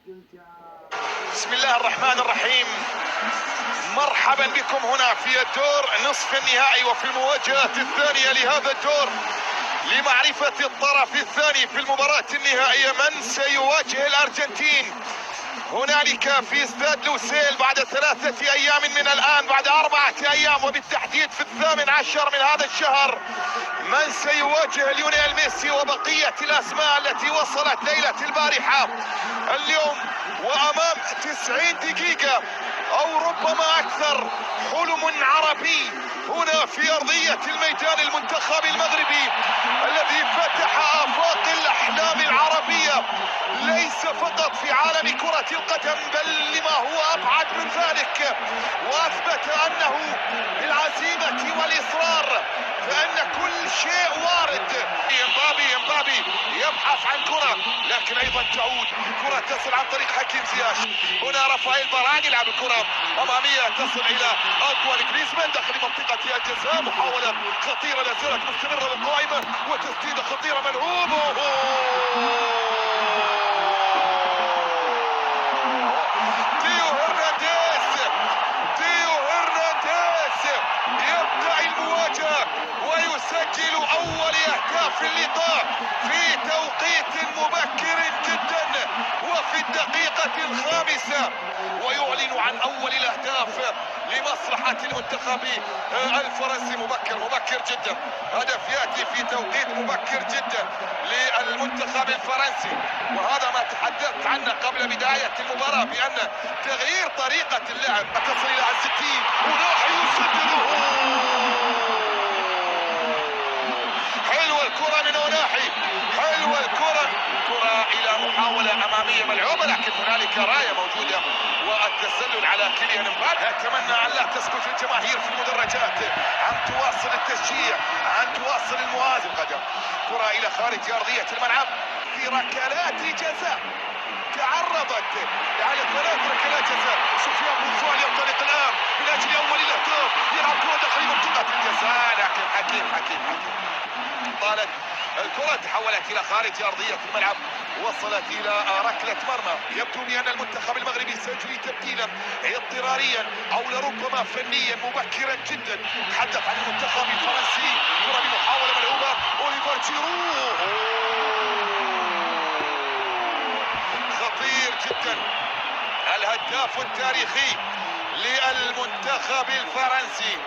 بسم الله الرحمن الرحيم. مرحبا بكم هنا في الدور نصف النهائي وفي المواجهة الثانية لهذا الدور لمعرفة الطرف الثاني في المباراة النهائية من سيواجه الأرجنتين هنالك في استاد لوسيل بعد 3 أيام من الآن، بعد 4 أيام وبالتحديد في 18 من هذا الشهر. من سيواجه ليونيل ميسي وبقية الأسماء التي وصلت ليلة البارحة اليوم وأمام 90 دقيقة أو ربما أكثر حلم عربي هنا في أرضية الميدان المنتخب المغربي الذي فتح آفاق الأحلام العربية ليس فقط في عالم كرة القدم بل لما هو أبعد من ذلك، وأثبت أنه بالعزيمة والإصرار فإن كل شيء وارد. امبابي يبحث عن كرة لكن أيضا تعود كرة تصل عن طريق حكيم زياش. هنا رافائيل فاران يلعب الكرة أمامية تصل إلى أنطوان جريزمان داخل منطقة الجزاء. محاولة خطيرة لا زالت مستمرة وقائمة وتسديدة خطيرة ملعوبة. تيو هرنانديز يبدأ المواجهة ويسجل أول أهداف اللقاء في توقيت مبكر جدا وفي الدقيقة الخامسة، ويعلن عن أول الأهداف لمصلحة المنتخب الفرنسي. مبكر جدا، هدف يأتي في توقيت مبكر جدا للمنتخب الفرنسي، وهذا ما تحدثت عنه قبل بداية المباراة بأن تغيير طريقة اللعب تصل إلى 60 وناحي يسدده. حلوة الكرة من وناحي، حلوة الكرة إلى محاولة أمامية ملعوبة لكن هنالك راية موجودة والتسلل على كيليان امبابي. أتمنى أن لا تسكت الجماهير في المدرجات عن تواصل التشجيع، عن تواصل الموازن. قدم كرة إلى خارج أرضية الملعب في ركلات جزاء، تعرضت على 3 ركلات جزاء. سفيان بوفون ينطلق الآن من أجل أول الأهداف، يلعب كرة داخل منطقة الجزاء لكن حكيم طالت الكرة تحولت إلى خارج أرضية الملعب، وصلت إلى ركلة مرمى. يبدو بأن المنتخب المغربي سيجري تبديلا اضطراريا أو لربما فنيا مبكرا جدا. تحدث عن المنتخب الفرنسي، كرة بمحاولة ملعوبة أوليفر جيرو، خطير جدا. الهداف التاريخي للمنتخب الفرنسي،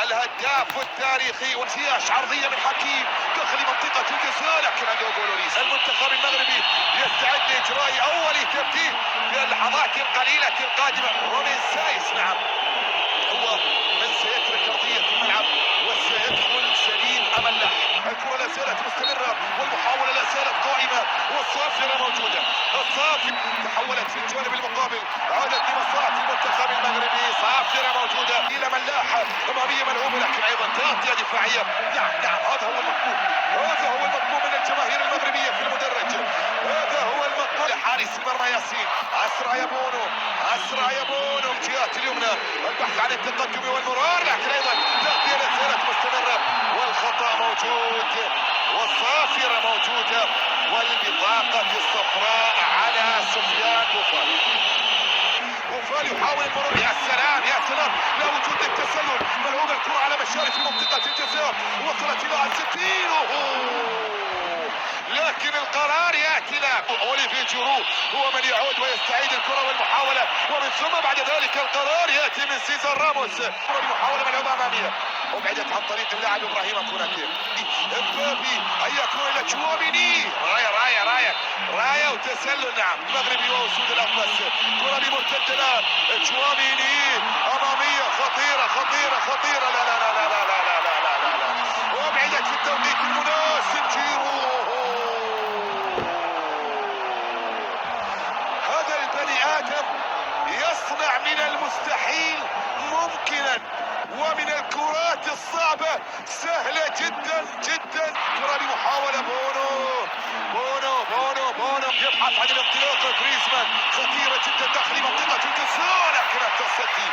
الهداف التاريخي. وسياش عرضية من حكيم داخل منطقة الجزاء لكن عنده جولوريس. المنتخب المغربي يستعد لإجراء أول تبديل في اللحظات القليلة القادمة. رومين سايس نعم هو من سيترك أرضية الملعب وسيدخل سليم أملاح. الكرة لا زالت مستمرة والمحاولة لا زالت قائمة والصافرة موجودة. الصافرة تحولت في الجانب المقابل، عادت لمصلحة المنتخب المغربي. صافرة موجودة إلى ملاح أمامية ملعوبة لكن أيضا تغطية دفاعية. نعم هذا هو المطلوب من الجماهير المغربية في المدرج. هذا هو المطلوب لحارس المرمى ياسين. أسرع يا بونو الجهات اليمنى، البحث عن التقدم والمرار لكن أيضا تغطية لا زالت مستمرة والخطأ موجود والصافرة موجودة والبطاقة الصفراء على سفيان بوفال يحاول المرور. يا سلام لا وجود للتسلل، ملعوبة الكرة على مشارف منطقة الجزاء، وصلت إلى 60 لكن القرار يأتي له. أوليفي جيرو هو من يعود ويستعيد الكرة والمحاولة، ومن ثم بعد ذلك القرار يأتي من سيزار راموس. كرة بمحاولة ملعوبة أمامية أبعدت عن طريق اللاعب إبراهيم كوناتي. امبابي هيا كرة إلى تشواميني، راية وتسلل. نعم المغربي وأسود الأطلس. كرة بمرتدة الآن تشواميني أمامية خطيرة لا وأبعدت في التوقيت المناسب. جيرو هذا البني آدم يصنع من المستحيل ممكنا ومن الكرات الصعبة سهلة جدا. كرة بمحاولة بونو يبحث عن الانطلاق. جريزمان خطيرة جدا داخل منطقة الجزاء لكن التصدي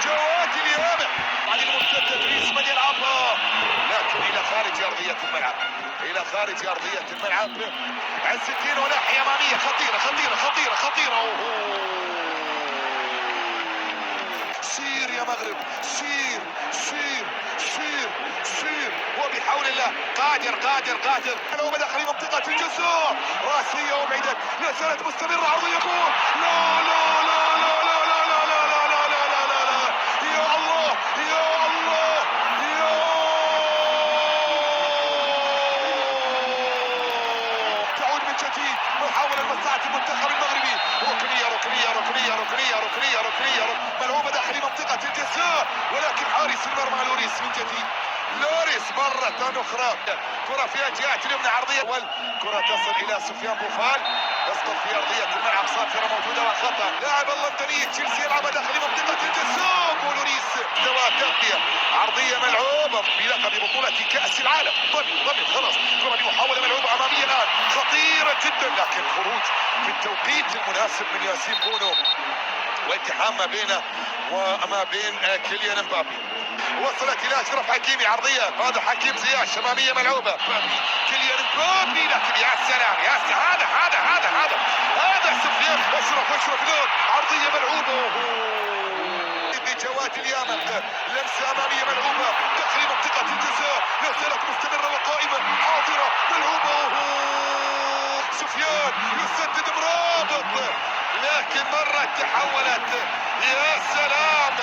جواد اليابع عن المرتدة. جريزمان يلعبها لكن إلى خارج أرضية الملعب. عز الدين وناحية أمامية خطيرة سير سير سير سير، وبحول الله قادر قادر قادر. لو داخل منطقة الجزاء، راسية وبعدت، لا زالت مستمرة، عرضية جول. لا لا لا لا لا لا لا لا لا لا لا لا لا، يا الله يا الله يا. تعود من جديد محاولة لمصلحة المنتخب المغربي، ركنية ركنية ركنية ركنية ركنية ركنية ملعوبة داخل منطقة الجزاء، ولكن حارس المرمى لوريس من جديد. لوريس مرة أخرى، كرة فيها جهة اليمنى عرضية، والكرة تصل إلى سفيان بوفال، يسقط في أرضية الملعب، صافرة موجودة وخطأ. لاعب اللندني تشيلسي يلعب داخل منطقة الجزاء، ولوريس سواء تغطية عرضية ملعوبة بلقب بطولة كأس العالم. ضمن خلاص، كرة بمحاولة ملعوبة أمامية الآن خطيرة جدا، لكن خروج في التوقيت المناسب من ياسين بونو، والتحام ما بينه وما بين كيليان مبابي. وصلت الى اشرف حكيمي، عرضيه، هذا حكيم زياش اماميه ملعوبه، كيليان مبابي، لكن يا سلام يا سلام، هذا سفيان اشرف لون، عرضيه ملعوبه جواد اليامن، لمسه اماميه ملعوبه داخل منطقه الجزاء، لا زالت مستمره وقائمه، حاضره ملعوبه، سفيان يسدد مرابط، لكن مرة تحولت. يا سلام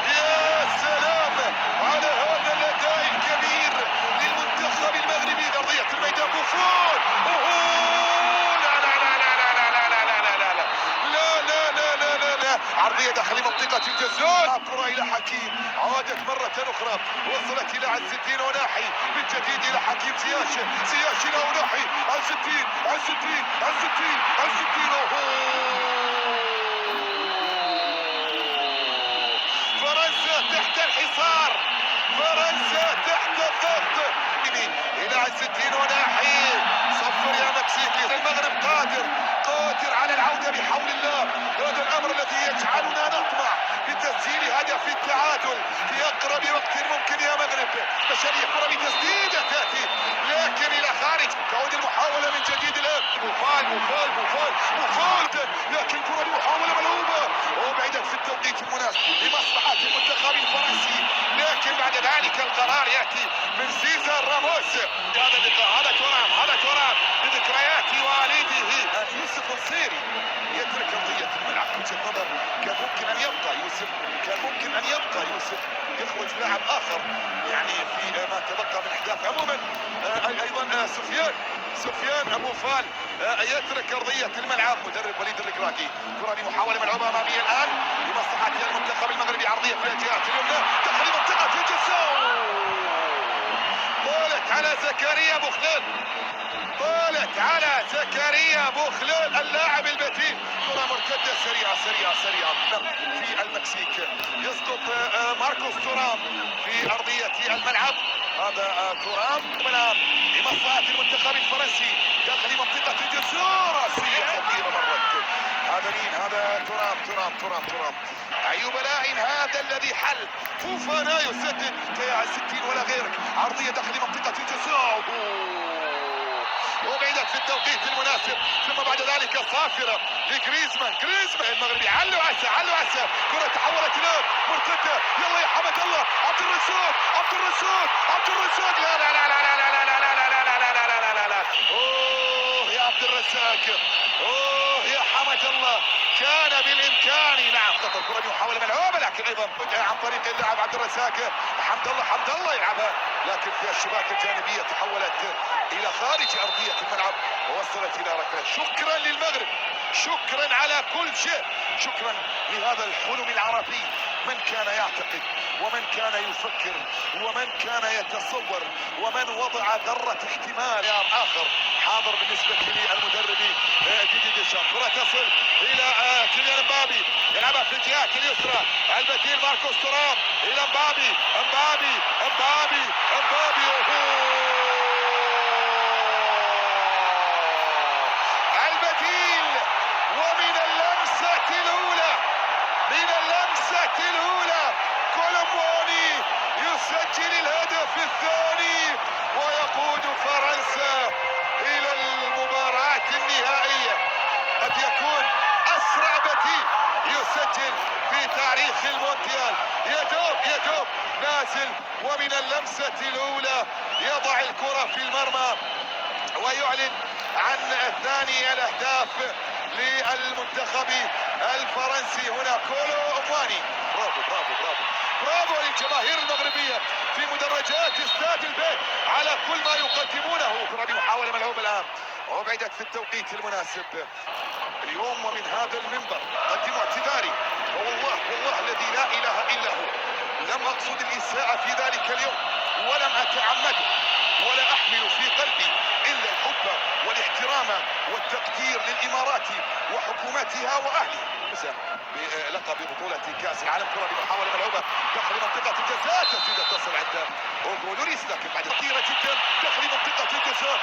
يا سلام على هذا الأداء الكبير للمنتخب المغربي. أرضية الميدان بوفون، لا لا لا لا لا لا لا لا لا لا لا لا لا لا لا لا، عرضية داخل منطقة الجزاء، كرة إلى حكيم، عادت مرة أخرى، وصلت إلى عز الدين وناحي، من جديد إلى حكيم زياش إلى وناحي، عز الدين فرنسا تحت الحصار، فرنسا تحت الضغط، إلى عز الدين وناحي، صفر يا مكسيكي. المغرب قادر على العودة بحول الله، هذا الأمر الذي يجعلنا نطمع بتسجيل هدف التعادل في أقرب وقت ممكن يا مغرب. بشرية كرة بتسديدة تأتي لكن إلى خارج، تعود المحاولة من جديد الآن، بوفال لكن كرة محاولة ملعوبة وبعدت في التوقيت المناسب لمصلحة المنتخب الفرنسي، لكن بعد ذلك القرار يأتي من سيزار راموس. هذا اللقاء، هذا ترام بذكريات والده يوسف الصيري، يترك أرضية الملعب. وجهة نظر، كان ممكن أن يبقى يوسف، يخرج لاعب آخر يعني في ما تبقى من أحداث. عموما أيضا سفيان أبو فال يترك أرضية الملعب، مدرب وليد القراقي. كرة بمحاولة ملعوبة أمامية الآن لمصلحة المنتخب المغربي، عرضية في الجهة اليمنى داخل منطقة الجزاء، طالت على زكريا بوخلال اللاعب البديل. كرة مرتدة سريعة في المكسيك، يسقط ماركوس تورام في أرضية الملعب. هذا تورام الآن لمصلحة المنتخب الفرنسي داخل منطقة الجزاء، راسية خطيرة مرت. هذا مين؟ هذا تورام. أيوب لاعين، هذا الذي حل. فوفانا يسدد، يا عز الدين ولا غيرك، عرضية داخل منطقة الجزاء وبعدت في التوقيت المناسب، ثم بعد ذلك صافرة لجريزمان المغربي، علو عسى، كرة تحولت الآن مرتدة، يلا يا حمد الله، عبد الرزاق، لا اوه يا عبد الرزاق، اوه يا حمد الله، كان بالامكان. نعم، خطر كرة محاولة ملعوبة، لكن ايضا عن طريق اللاعب عبد الرزاق، حمد الله يلعبها، لكن في الشباك الجانبية تحولت الى خارج ارضية الملعب ووصلت الى ركلة. شكرا للمغرب، شكرا على كل شيء، شكرا لهذا الحلم العربي. من كان يعتقد ومن كان يفكر ومن كان يتصور ومن وضع ذرة احتمال آخر حاضر بالنسبة للمدرب ديدي ديشامب. كرة تصل إلى كيليان مبابي، يلعبها في الجهة اليسرى، البديل ماركوس تورام إلى مبابي. البديل، ومن اللمسة الأولى كولومبوني يسجل الهدف الثاني ويقود فرنسا إلى المباراة النهائية. قد يكون أسرع بديل يسجل في تاريخ المونديال. يدوب نازل، ومن اللمسة الأولى يضع الكرة في المرمى ويعلن عن ثاني الأهداف للمنتخب الفرنسي. هنا كولو أمواني. برافو برافو برافو برافو للجماهير المغربية في مدرجات استاد البيت على كل ما يقدمونه. ربي محاولة ملعوبة الآن وبعدت في التوقيت المناسب اليوم. ومن هذا المنبر قدم اعتذاري، والله الذي لا إله إلا هو لم أقصد الإساءة في ذلك اليوم ولم أتعمده، ولا أحمل في قلبي إلا الحب والاحترام والتقدير للإمارات وحكومتها وأهلها. بلقب بطولة كأس العالم. كرة بمحاولة ملعوبة داخل منطقة الجزاء، تسديدة تصل عند أوغو لوريس، لكن بعد كثيرة جدا داخل منطقة الجزاء.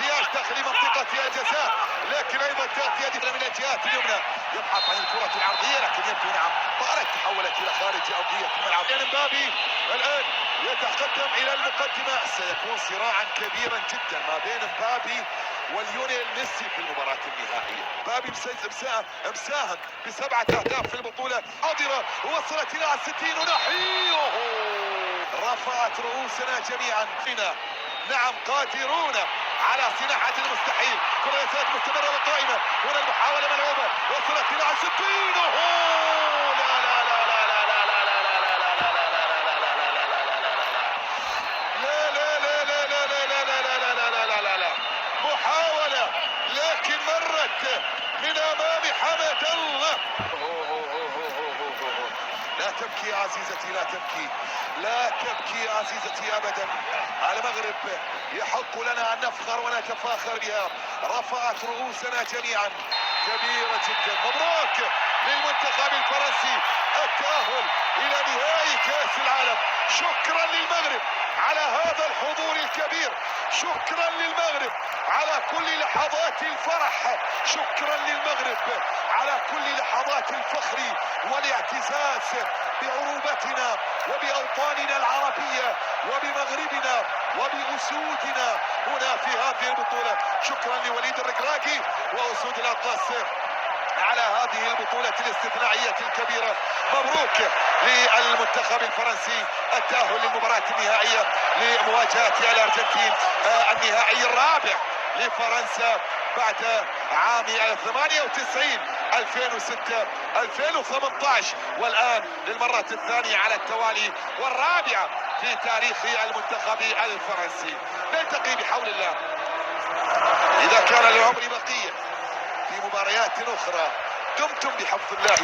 زياش داخل منطقة الجزاء، لكن أيضا تأتي من الجهات اليمنى يبحث عن الكرة العرضية، لكن يبدو نعم طارت، تحولت إلى خارج أرضية الملعب. مبابي الآن يتقدم إلى المقدمة. سيكون صراعا كبيرا جدا ما بين مبابي وليونيل ميسي في المباراة النهائية. مبابي مساهم ب7 أهداف في البطولة حاضرة، وصلت إلى 60 ونحيه. رفعت رؤوسنا جميعا فينا. نعم قادرون على صناعة المستحيل. كرة يسار مستمرة وقائمة. هنا المحاولة ملعوبة، وصلت إلى 60. لا لا لا لا لا لا لا لا محاولة، لكن مرت من أمام حمد الله. لا تبكي يا عزيزتي، لا تبكي، لا تبكي يا عزيزتي أبدا. المغرب يحق لنا أن نفخر ونتفاخر بها. رفعت رؤوسنا جميعا، كبيرة جدا. مبروك للمنتخب الفرنسي التأهل إلى نهائي كأس العالم. شكرا للمغرب على هذا الحضور الكبير، شكرا للمغرب على كل لحظات الفرح، شكرا للمغرب على كل لحظات الفخر والاعتزاز بعروبتنا وبأوطاننا العربية وبمغربنا وبأسودنا هنا في هذه البطولة. شكرا لوليد الركراكي وأسود الأطلس على هذه البطولة الاستثنائية الكبيرة. مبروك للمنتخب الفرنسي التأهل للمباراة النهائية لمواجهة الأرجنتين، النهائي الرابع لفرنسا بعد عام 98 2006 2018، والآن للمرة الثانية على التوالي والرابعة في تاريخ المنتخب الفرنسي. نلتقي بحول الله إذا كان للعمر بقية في مباريات أخرى. دمتم بحفظ الله.